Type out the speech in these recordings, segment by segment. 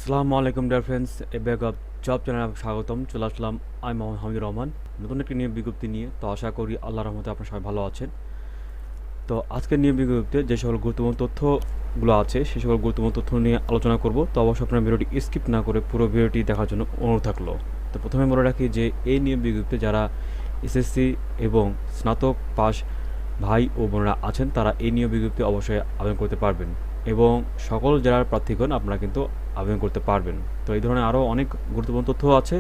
আসসালামু আলাইকুম dear friends, A bag of job চ্যানেলে স্বাগতম। চলে আসলাম আমি মোহাম্মদ হামিদুর রহমান নতুন একটি নিয়োগ বিজ্ঞপ্তি নিয়ে। তো আশা করি আল্লাহর রহমতে আপনারা সবাই ভালো আছেন। তো আজকের নিয়োগ বিজ্ঞপ্তিতে যে সকল গুরুত্বপূর্ণ তথ্যগুলো আছে সেই সকল গুরুত্বপূর্ণ তথ্য নিয়ে আলোচনা করব। তো অবশ্যই আপনার ভিডিওটি স্কিপ না করে পুরো ভিডিওটি দেখার জন্য অনুরোধ থাকলো। তো প্রথমে বলে রাখি যে এই নিয়োগ বিজ্ঞপ্তিতে যারা এসএসসি এবং স্নাতক পাস ভাই ও বোনেরা আছেন তারা এই নিয়োগ বিজ্ঞপ্তি অবশ্যই আবেদন করতে পারবেন এবং সকল জেলার প্রার্থীগণ আপনারা কিন্তু আবেদন করতে পারবেন। তো এই ধরনের আরও অনেক গুরুত্বপূর্ণ তথ্য আছে।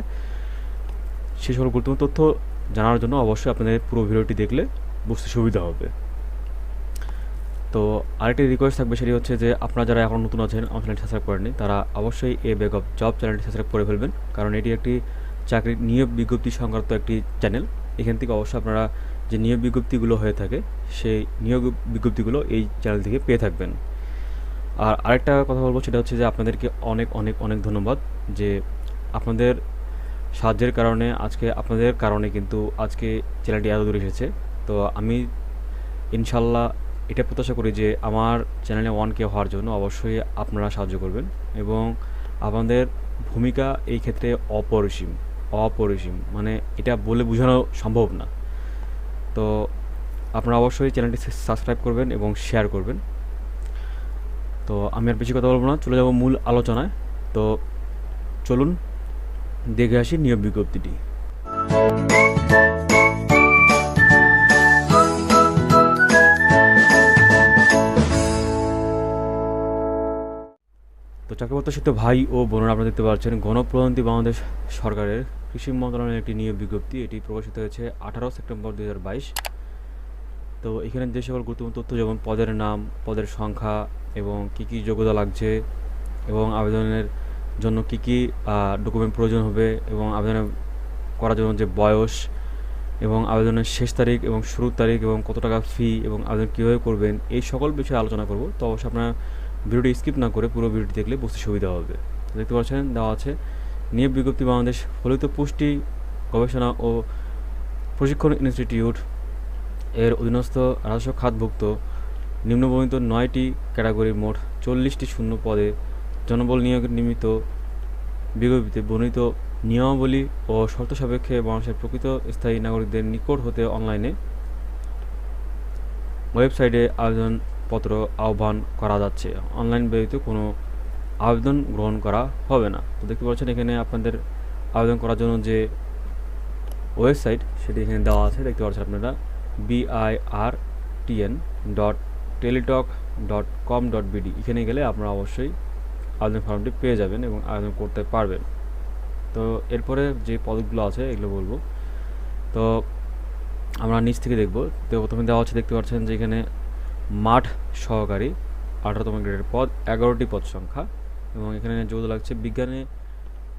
সেই সকল গুরুত্বপূর্ণ তথ্য জানার জন্য অবশ্যই আপনাদের পুরো ভিডিওটি দেখলে বুঝতে সুবিধা হবে। তো আরেকটি রিকোয়েস্ট থাকবে, সেটি হচ্ছে যে আপনারা যারা এখন নতুন আছেন আমার চ্যানেলটি সাবস্ক্রাইব করেননি তারা অবশ্যই এ ব্যাগ অফ জব চ্যানেলটি সাবস্ক্রাইব করে ফেলবেন, কারণ এটি একটি চাকরির নিয়োগ বিজ্ঞপ্তি সংক্রান্ত একটি চ্যানেল। এখান থেকে অবশ্যই আপনারা যে নিয়োগ বিজ্ঞপ্তিগুলো হয়ে থাকে সেই নিয়োগ বিজ্ঞপ্তিগুলো এই চ্যানেল থেকে পেয়ে থাকবেন। আর আরেকটা কথা বলবো, সেটা হচ্ছে যে আপনাদেরকে অনেক অনেক অনেক ধন্যবাদ যে আপনাদের সাহায্যের কারণে আপনাদের কারণে কিন্তু আজকে চ্যানেলটি এত দূর এসেছে। তো আমি ইনশাল্লাহ এটা প্রত্যাশা করি যে আমার চ্যানেলে 1K হওয়ার জন্য অবশ্যই আপনারা সাহায্য করবেন এবং আপনাদের ভূমিকা এই ক্ষেত্রে অপরিসীম, মানে এটা বলে বোঝানো সম্ভব না। তো আপনারা অবশ্যই চ্যানেলটি সাবস্ক্রাইব করবেন এবং শেয়ার করবেন। তো আমি আর বেশি কথা বলবো না, চলে যাব মূল আলোচনায়। তো চলুন দেখে আসি নিয়োগ বিজ্ঞপ্তিটি। তো চাকরি প্রত্যাশিত ভাই ও বোনেরা আপনারা দেখতে পাচ্ছেন গণপ্রজাতন্ত্রী বাংলাদেশ সরকারের কৃষি মন্ত্রণালয়ের একটি নিয়োগ বিজ্ঞপ্তি। এটি প্রকাশিত হয়েছে 18 সেপ্টেম্বর 2022। তো এখানে যে সকল গুরুত্বপূর্ণ তথ্য যেমন পদের নাম, পদের সংখ্যা এবং কী কী যোগ্যতা লাগছে এবং আবেদনের জন্য কী কী ডকুমেন্ট প্রয়োজন হবে এবং আবেদন করার জন্য যে বয়স এবং আবেদনের শেষ তারিখ এবং শুরুর তারিখ এবং কত টাকা ফি এবং আবেদন কীভাবে করবেন, এই সকল বিষয়ে আলোচনা করব। তো অবশ্যই আপনার ভিডিওটি স্কিপ না করে পুরো ভিডিওটি দেখলে বুঝতে সুবিধা হবে। দেখতে পাচ্ছেন দেওয়া আছে নিয়োগ বিজ্ঞপ্তি বাংলাদেশ ফলিত পুষ্টি গবেষণা ও প্রশিক্ষণ ইনস্টিটিউট এর অধীনস্থ রাজস্ব খাতভুক্ত নিম্নবর্ণিত 9টি ক্যাটাগরির মোট 40টি শূন্য পদে জনবল নিয়োগের নিমিত্ত বিজ্ঞপ্তিতে বর্ণিত নিয়মাবলী ও শর্ত সাপেক্ষে বাংলাদেশের প্রকৃত স্থায়ী নাগরিকদের নিকট হতে অনলাইনে ওয়েবসাইটে আবেদনপত্র আহ্বান করা যাচ্ছে। অনলাইন ব্যতীত কোনো আবেদন গ্রহণ করা হবে না। তো দেখতে পাচ্ছেন এখানে আপনাদের আবেদন করার জন্য যে ওয়েবসাইট সেটি এখানে দেওয়া আছে, দেখতে পাচ্ছেন আপনারা birtn.teletalk.com.bd। এখানে গেলে আপনারা অবশ্যই আবেদন ফর্মটি পেয়ে যাবেন এবং আবেদন করতে পারবেন। তো এরপরে যে পদগুলো আছে এগুলো বলবো। তো আমরা নিচ থেকে দেখব। তো প্রথমে দেওয়া হচ্ছে, দেখতে পাচ্ছেন যে এখানে মাঠ সহকারী 18তম গ্রেডের পদ, 11টি পদ সংখ্যা এবং এখানে যোগ্যতা লাগছে বিজ্ঞানে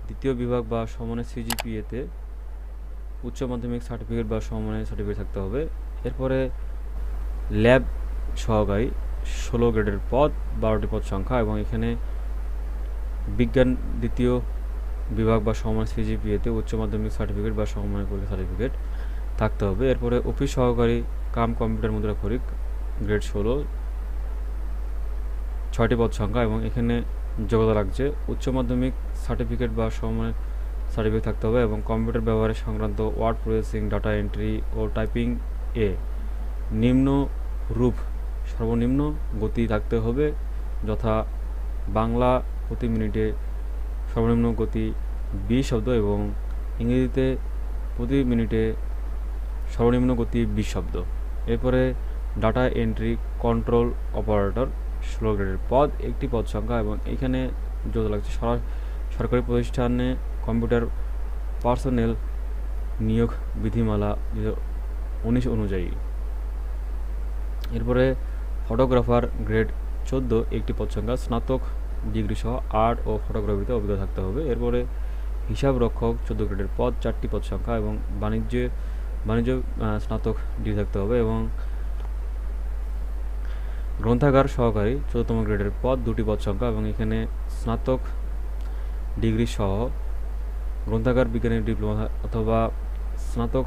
দ্বিতীয় বিভাগ বা সমমানের সিজিপিএতে উচ্চ মাধ্যমিক সার্টিফিকেট বা সমমানের সার্টিফিকেট থাকতে হবে। এরপরে ল্যাব সহকারী 16 গ্রেডের পদ, 12টি পদ সংখ্যা এবং এখানে বিজ্ঞান দ্বিতীয় বিভাগ বা সমমানের সিজিপিএতে উচ্চ মাধ্যমিক সার্টিফিকেট বা সমমানের পরীক্ষা সার্টিফিকেট থাকতে হবে। এরপরে অফিস সহকারী কাম কম্পিউটার মুদ্রাক্ষরিক গ্রেড 16, 6টি পদ সংখ্যা এবং এখানে যোগ্যতা লাগছে উচ্চ মাধ্যমিক সার্টিফিকেট বা সমমানের সার্টিফিকেট থাকতে হবে এবং কম্পিউটার ব্যবহারের সংক্রান্ত ওয়ার্ড প্রসেসিং, ডাটা এন্ট্রি ও টাইপিং এ নিম্ন রূপ সর্বনিম্ন গতি থাকতে হবে, যথা বাংলা প্রতি মিনিটে সর্বনিম্ন গতি 20 শব্দ এবং ইংরেজিতে প্রতি মিনিটে সর্বনিম্ন গতি 20 শব্দ। এরপরে ডাটা এন্ট্রি কন্ট্রোল অপারেটর 16 গ্রেডের পদ, 1টি পদ সংখ্যা এবং এখানে যোগ্যতা লাগছে সরকারি প্রতিষ্ঠানে কম্পিউটার পার্সোনেল নিয়োগ বিধিমালা 2019 অনুযায়ী। এরপরে ফটোগ্রাফার গ্রেড 14, 1টি পদ সংখ্যা, স্নাতক ডিগ্রি সহ আর্ট ও ফটোগ্রাফিতে অভিজ্ঞতা থাকতে হবে। এরপরে হিসাব রক্ষক 14 গ্রেডের পদ, 4টি পদ সংখ্যা এবং বাণিজ্য স্নাতক ডিগ্রি থাকতে হবে এবং গ্রন্থাগার সহকারী 14তম গ্রেডের পদ, 2টি পদ সংখ্যা এবং এখানে স্নাতক ডিগ্রি সহ গ্রন্থাগার বিজ্ঞানের ডিপ্লোমা অথবা স্নাতক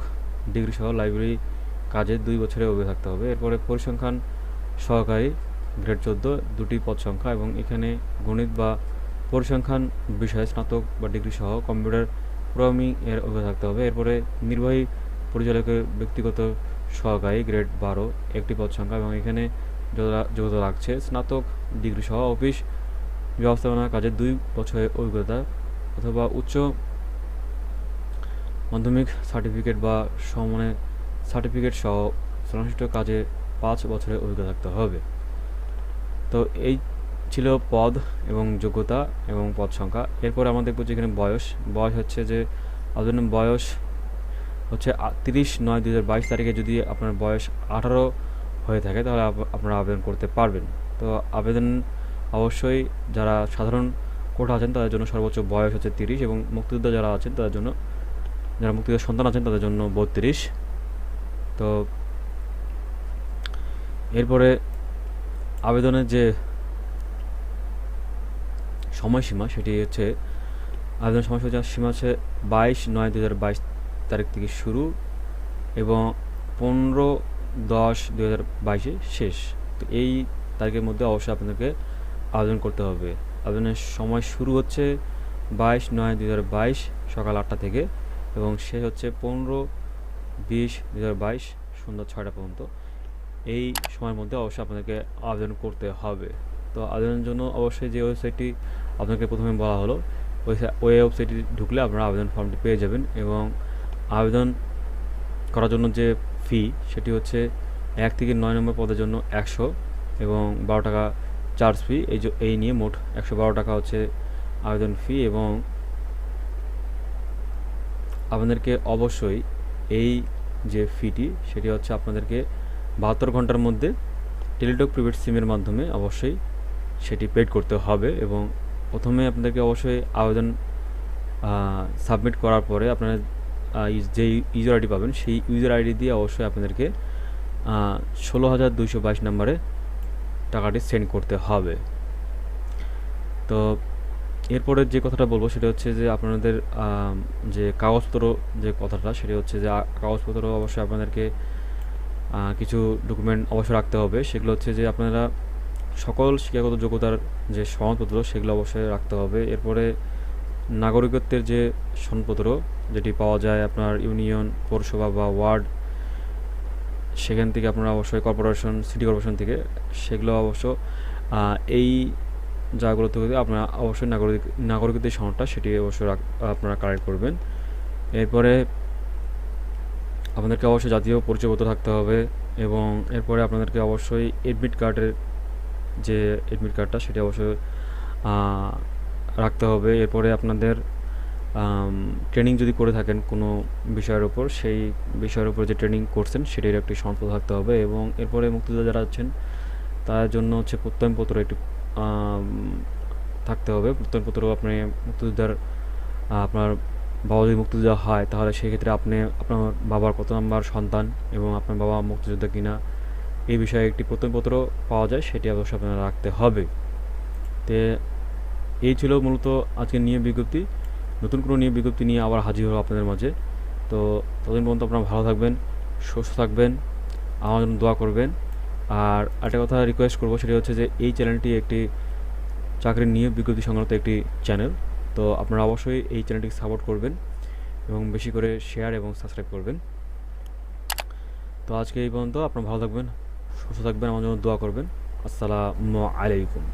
ডিগ্রি সহ লাইব্রেরি কাজে 2 বছরের অভিজ্ঞতা থাকতে হবে। এরপরে পরিসংখ্যান সহকারী গ্রেড 14, 2টি পদ সংখ্যা এবং এখানে গণিত বা পরিসংখ্যান বিষয়ে স্নাতক বা ডিগ্রি সহ কম্পিউটার প্রোগ্রামিং এর অভিজ্ঞতা থাকতে হবে। এরপরে নির্বাহী পরিচালকের ব্যক্তিগত সহকারী গ্রেড 12 একটি পদ সংখ্যা, এবং এখানে যোগ্যতা লাগছে স্নাতক ডিগ্রি সহ অফিস ব্যবস্থাপনার কাজে 2 বছরের অভিজ্ঞতা অথবা উচ্চ মাধ্যমিক সার্টিফিকেট বা সমমানের সার্টিফিকেট সহ সংশ্লিষ্ট কাজে 5 বছরের অভিজ্ঞতা থাকতে হবে। তো এই ছিল পদ এবং যোগ্যতা এবং পদ সংখ্যা। এরপরে আমরা দেখব যে এখানে বয়স হচ্ছে যে আবেদনের বয়স হচ্ছে 30/9/2022 তারিখে যদি আপনার বয়স 18 হয়ে থাকে তাহলে আপনারা আবেদন করতে পারবেন। তো আবেদন অবশ্যই যারা সাধারণ কোটা আছেন তাদের জন্য সর্বোচ্চ বয়স হচ্ছে 30, এবং মুক্তিযোদ্ধা যারা আছেন তাদের জন্য, যারা মুক্তিযোদ্ধা সন্তান আছেন তাদের জন্য 32। তো এরপরে আবেদনের যে সময়সীমা সেটি হচ্ছে আবেদন সময়সীমা হচ্ছে 22/9/2022 তারিখ থেকে শুরু এবং 15/10/2022 শেষ। তো এই তারিখের মধ্যে অবশ্যই আপনাদেরকে আবেদন করতে হবে। আবেদনের সময় শুরু হচ্ছে 22/9/2022 সকাল 8টা থেকে এবং শেষ হচ্ছে 15/20/2022 সন্ধ্যা 6টা পর্যন্ত। এই সময়ের মধ্যে অবশ্যই আপনাদেরকে আবেদন করতে হবে। তো আবেদনের জন্য অবশ্যই যে ওয়েবসাইটটি আপনাকে প্রথমে বলা হলো ওই ওয়েবসাইটে ঢুকলে আপনারা আবেদন ফর্মটি পেয়ে যাবেন, এবং আবেদন করার জন্য যে ফি সেটি হচ্ছে 1 থেকে 9 নম্বর পদের জন্য 100 এবং 12 টাকা চার্জ ফি। এই নিয়ে মোট 112 টাকা হচ্ছে আবেদন ফি, এবং আপনাদেরকে অবশ্যই এই যে ফিটি সেটি হচ্ছে আপনাদেরকে 72 ঘন্টার মধ্যে টেলিটক প্রিপেড সিমের মাধ্যমে অবশ্যই সেটি পেড করতে হবে। এবং প্রথমে আপনাদেরকে অবশ্যই আবেদন সাবমিট করার পরে আপনারা যে ইউজার আইডি পাবেন সেই ইউজার আইডি দিয়ে অবশ্যই আপনাদেরকে 16,222 নম্বরে টাকাটি সেন্ড করতে হবে। তো এরপরে যে কথাটা বলবো সেটা হচ্ছে যে আপনাদের যে কাগজপত্র যে কথাটা সেটি হচ্ছে যে কাগজপত্র অবশ্যই আপনাদেরকে কিছু ডকুমেন্ট অবশ্যই রাখতে হবে। সেগুলো হচ্ছে যে আপনারা সকল শিক্ষাগত যোগ্যতার যে সনদপত্র সেগুলো অবশ্যই রাখতে হবে। এরপরে নাগরিকত্বের যে সনদপত্র যেটি পাওয়া যায় আপনার ইউনিয়ন, পৌরসভা বা ওয়ার্ড, সেখান থেকে আপনারা অবশ্যই কর্পোরেশন, সিটি কর্পোরেশন থেকে সেগুলো অবশ্য এই জায়গাগুলো থেকে আপনারা অবশ্যই নাগরিকত্বের সনদটা সেটি অবশ্যই আপনারা কালেক্ট করবেন। এরপরে আপনাদেরকে অবশ্যই জাতীয় পরিচয়পত্র থাকতে হবে, এবং এরপরে আপনাদেরকে অবশ্যই এডমিট কার্ডটা সেটি অবশ্যই রাখতে হবে। এরপরে আপনাদের ট্রেনিং যদি করে থাকেন কোনো বিষয়ের উপর, সেই বিষয়ের উপর যে ট্রেনিং করছেন সেটির একটি সনদপত্র থাকতে হবে। এবং এরপরে মুক্তিযোদ্ধা যারা আছেন তার জন্য হচ্ছে প্রত্যয়নপত্র একটি থাকতে হবে। প্রত্যয়নপত্র আপনি মুক্তিযোদ্ধার আপনার বাবা যদি মুক্তিযোদ্ধা হয় তাহলে সেক্ষেত্রে আপনি আপনার বাবার কত নাম্বার সন্তান এবং আপনার বাবা মুক্তিযোদ্ধা কিনা এই বিষয়ে একটি প্রত্যয়নপত্র পাওয়া যায়, সেটি অবশ্যই আপনারা রাখতে হবে। তো এই ছিল মূলত আজকের নিয়োগ বিজ্ঞপ্তি। নতুন কোনো নিয়োগ বিজ্ঞপ্তি নিয়ে আবার হাজির হলো আপনাদের মাঝে। তো ততদিন পর্যন্ত আপনারা ভালো থাকবেন, সুস্থ থাকবেন, আমার জন্য দোয়া করবেন। আর একটা কথা রিকোয়েস্ট করবো সেটি হচ্ছে যে এই চ্যানেলটি একটি চাকরির নিয়োগ বিজ্ঞপ্তি সংক্রান্ত একটি চ্যানেল। তো আপনারা অবশ্যই এই চ্যানেলটিকে সাপোর্ট করবেন এবং বেশি করে শেয়ার এবং সাবস্ক্রাইব করবেন। তো আজকে এই পর্যন্ত। আপনারা ভালো থাকবেন, সুস্থ থাকবেন, আমার জন্য দোয়া করবেন। আসসালামু আলাইকুম।